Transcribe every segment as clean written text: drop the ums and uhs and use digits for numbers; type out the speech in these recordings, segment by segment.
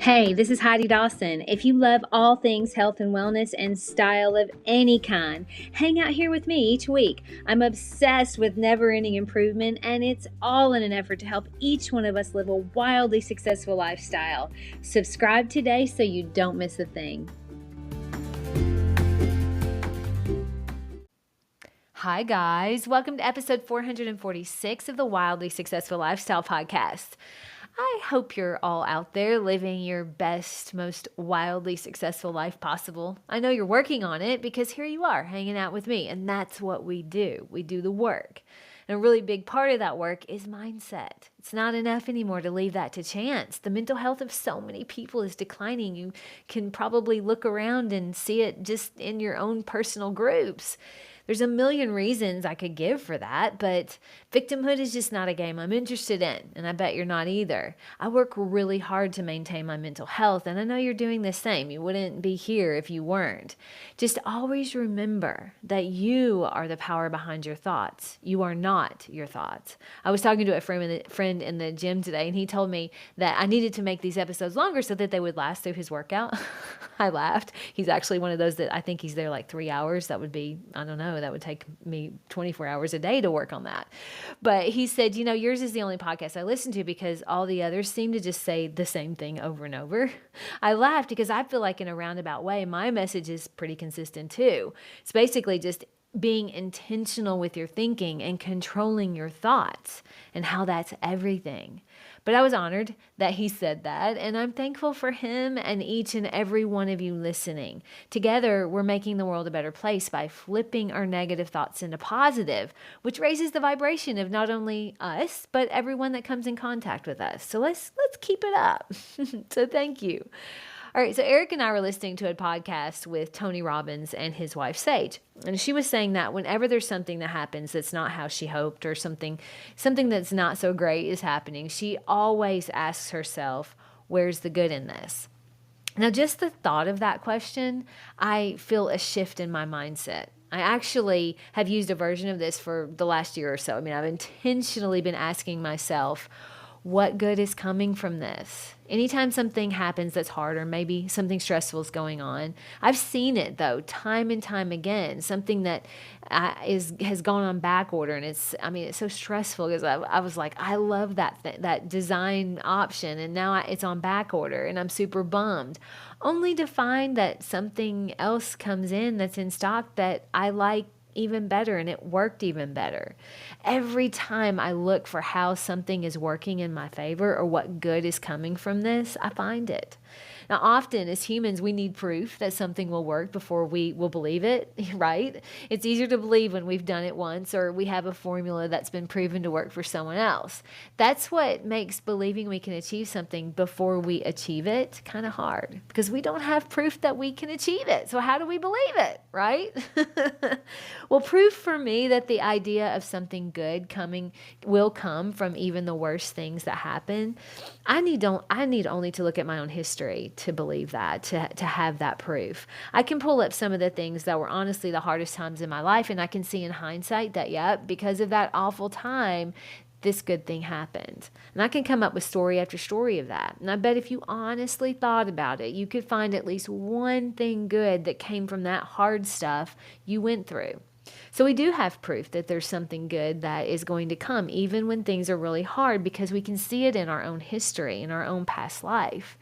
Hey, this is Heidi Dawson. If you love all things health and wellness and style of any kind, hang out here with me each week. I'm obsessed with never-ending improvement, and it's all in an effort to help each one of us live a wildly successful lifestyle. Subscribe today so you don't miss a thing. Hi, guys. Welcome to episode 446 of the Wildly Successful Lifestyle Podcast. I hope you're all out there living your best, most wildly successful life possible. I know you're working on it because here you are hanging out with me, and that's what we do. We do the work. And a really big part of that work is mindset. It's not enough anymore to leave that to chance. The mental health of so many people is declining. You can probably look around and see it just in your own personal groups. There's a million reasons I could give for that, but victimhood is just not a game I'm interested in, and I bet you're not either. I work really hard to maintain my mental health, and I know you're doing the same. You wouldn't be here if you weren't. Just always remember that you are the power behind your thoughts. You are not your thoughts. I was talking to a friend in the gym today, and he told me that I needed to make these episodes longer so that they would last through his workout. I laughed. He's actually one of those that I think he's there like 3 hours. That would be, I don't know, that would take me 24 hours a day to work on that. But he said, yours is the only podcast I listen to because all the others seem to just say the same thing over and over. I laughed because I feel like in a roundabout way, my message is pretty consistent too. It's basically just being intentional with your thinking and controlling your thoughts and how that's everything. But I was honored that he said that, and I'm thankful for him and each and every one of you listening. Together, we're making the world a better place by flipping our negative thoughts into positive, which raises the vibration of not only us, but everyone that comes in contact with us. So let's keep it up. So thank you. All right, so Eric and I were listening to a podcast with Tony Robbins and his wife, Sage. And she was saying that whenever there's something that happens that's not how she hoped or something that's not so great is happening, she always asks herself, where's the good in this? Now, just the thought of that question, I feel a shift in my mindset. I actually have used a version of this for the last year or so. I've intentionally been asking myself, what good is coming from this? Anytime something happens that's hard or maybe something stressful is going on, I've seen it though, time and time again, something that has gone on back order. And it's so stressful because I was like, I love that design option. And now it's on back order and I'm super bummed, only to find that something else comes in that's in stock that I like even better, and it worked even better. Every time I look for how something is working in my favor or what good is coming from this, I find it. Now, often as humans, we need proof that something will work before we will believe it, right? It's easier to believe when we've done it once or we have a formula that's been proven to work for someone else. That's what makes believing we can achieve something before we achieve it kind of hard because we don't have proof that we can achieve it. So how do we believe it, right? Well, proof for me that the idea of something good will come from even the worst things that happen. I need only to look at my own history to believe that, to have that proof. I can pull up some of the things that were honestly the hardest times in my life, and I can see in hindsight that, because of that awful time, this good thing happened. And I can come up with story after story of that. And I bet if you honestly thought about it, you could find at least one thing good that came from that hard stuff you went through. So we do have proof that there's something good that is going to come, even when things are really hard, because we can see it in our own history, in our own past life.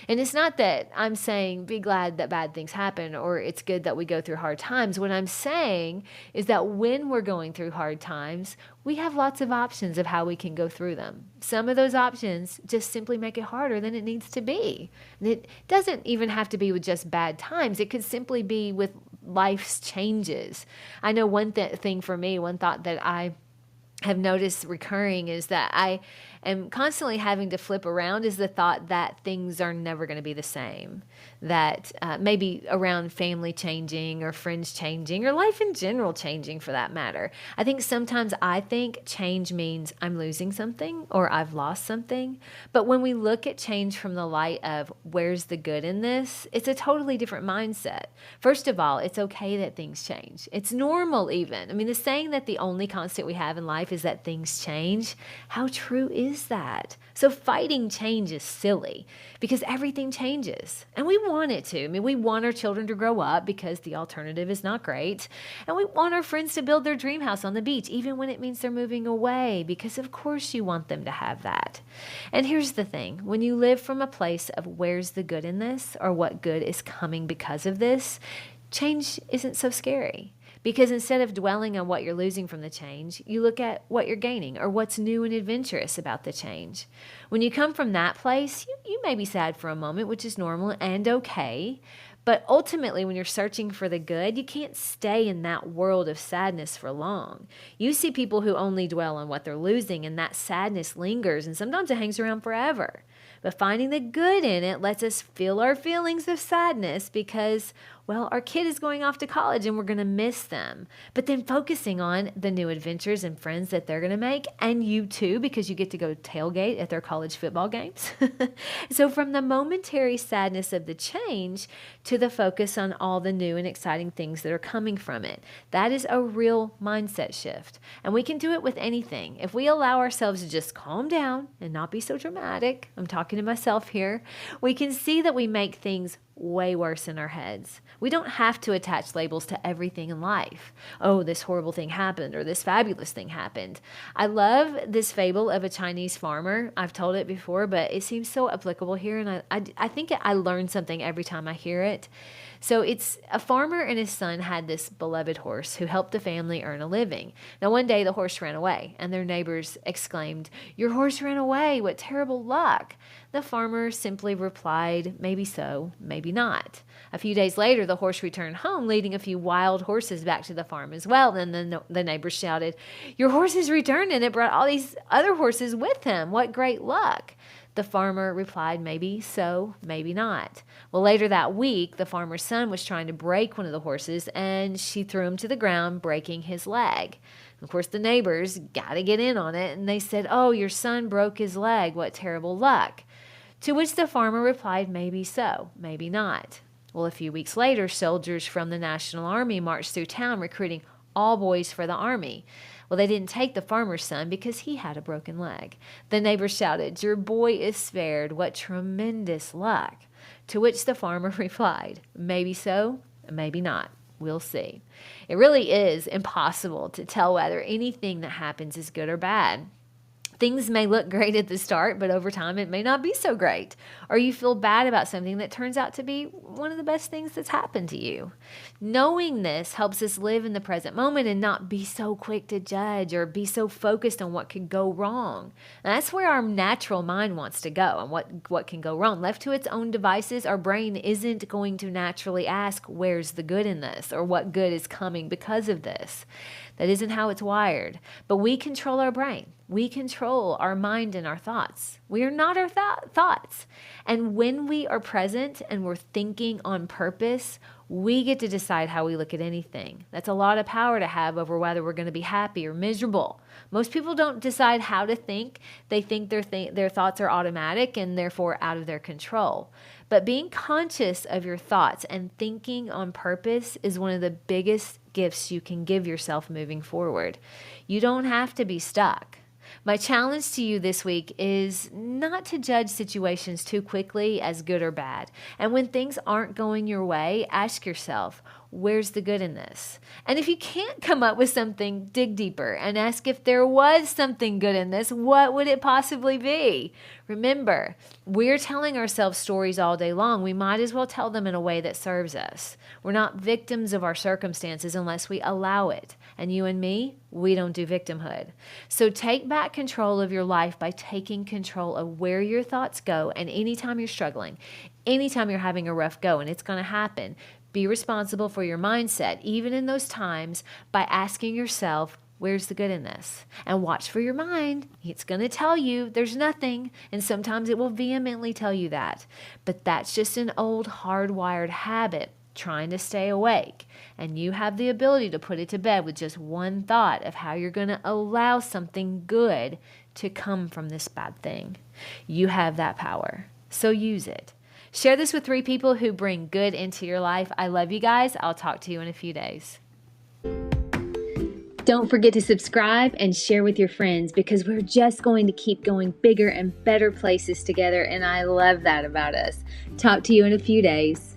And it's not that I'm saying be glad that bad things happen or it's good that we go through hard times. What I'm saying is that when we're going through hard times, we have lots of options of how we can go through them. Some of those options just simply make it harder than it needs to be. And it doesn't even have to be with just bad times. It could simply be with life's changes. I know one thing for me, one thought that I have noticed recurring is that I am constantly having to flip around is the thought that things are never going to be the same. That maybe around family changing or friends changing or life in general changing for that matter. I think sometimes I think change means I'm losing something or I've lost something. But when we look at change from the light of where's the good in this, it's a totally different mindset. First of all, it's okay that things change. It's normal even. The saying that the only constant we have in life life is that things change. How true is that? So fighting change is silly because everything changes and we want it to. I mean, we want our children to grow up because the alternative is not great. And we want our friends to build their dream house on the beach, even when it means they're moving away, because of course you want them to have that. And here's the thing, when you live from a place of where's the good in this or what good is coming because of this, change isn't so scary. Because instead of dwelling on what you're losing from the change, you look at what you're gaining or what's new and adventurous about the change. When you come from that place, you may be sad for a moment, which is normal and okay. But ultimately, when you're searching for the good, you can't stay in that world of sadness for long. You see people who only dwell on what they're losing, and that sadness lingers, and sometimes it hangs around forever. But finding the good in it lets us feel our feelings of sadness because, well, our kid is going off to college and we're going to miss them. But then focusing on the new adventures and friends that they're going to make, and you too, because you get to go tailgate at their college football games. So from the momentary sadness of the change to the focus on all the new and exciting things that are coming from it, that is a real mindset shift. And we can do it with anything. If we allow ourselves to just calm down and not be so dramatic, I'm talking to myself here, we can see that we make things way worse in our heads. We don't have to attach labels to everything in life. Oh, this horrible thing happened or this fabulous thing happened. I love this fable of a Chinese farmer. I've told it before, but it seems so applicable here, and I think I learn something every time I hear it. So it's a farmer and his son had this beloved horse who helped the family earn a living. Now one day the horse ran away and their neighbors exclaimed, "Your horse ran away, what terrible luck." The farmer simply replied, "Maybe so, maybe not." A few days later, the horse returned home, leading a few wild horses back to the farm as well. Then the neighbors shouted, "Your horse has returned and it brought all these other horses with him. What great luck." The farmer replied, "Maybe so, maybe not." Well, later that week, the farmer's son was trying to break one of the horses, and she threw him to the ground, breaking his leg. Of course, the neighbors got to get in on it, and they said, "Oh, your son broke his leg. What terrible luck." To which the farmer replied, "Maybe so, maybe not." Well, a few weeks later, soldiers from the National Army marched through town recruiting all boys for the army. Well, they didn't take the farmer's son because he had a broken leg. The neighbors shouted, "Your boy is spared. What tremendous luck." To which the farmer replied, "Maybe so, maybe not. We'll see." It really is impossible to tell whether anything that happens is good or bad. Things may look great at the start, but over time it may not be so great. Or you feel bad about something that turns out to be one of the best things that's happened to you. Knowing this helps us live in the present moment and not be so quick to judge or be so focused on what could go wrong. And that's where our natural mind wants to go and what can go wrong. Left to its own devices, our brain isn't going to naturally ask, where's the good in this? Or what good is coming because of this? That isn't how it's wired. But we control our brain. We control our mind and our thoughts. We are not our thoughts. And when we are present and we're thinking on purpose, we get to decide how we look at anything. That's a lot of power to have over whether we're going to be happy or miserable. Most people don't decide how to think. They think their thoughts are automatic and therefore out of their control. But being conscious of your thoughts and thinking on purpose is one of the biggest gifts you can give yourself moving forward. You don't have to be stuck. My challenge to you this week is not to judge situations too quickly as good or bad. And when things aren't going your way, ask yourself, where's the good in this? And if you can't come up with something, dig deeper and ask if there was something good in this, what would it possibly be? Remember, we're telling ourselves stories all day long. We might as well tell them in a way that serves us. We're not victims of our circumstances unless we allow it. And you and me, we don't do victimhood. So take back control of your life by taking control of where your thoughts go. And anytime you're struggling, anytime you're having a rough go, and it's going to happen, be responsible for your mindset, even in those times, by asking yourself, where's the good in this? And watch for your mind. It's going to tell you there's nothing. And sometimes it will vehemently tell you that. But that's just an old hardwired habit trying to stay awake. And you have the ability to put it to bed with just one thought of how you're going to allow something good to come from this bad thing. You have that power. So use it. Share this with 3 people who bring good into your life. I love you guys. I'll talk to you in a few days. Don't forget to subscribe and share with your friends because we're just going to keep going bigger and better places together, and I love that about us. Talk to you in a few days.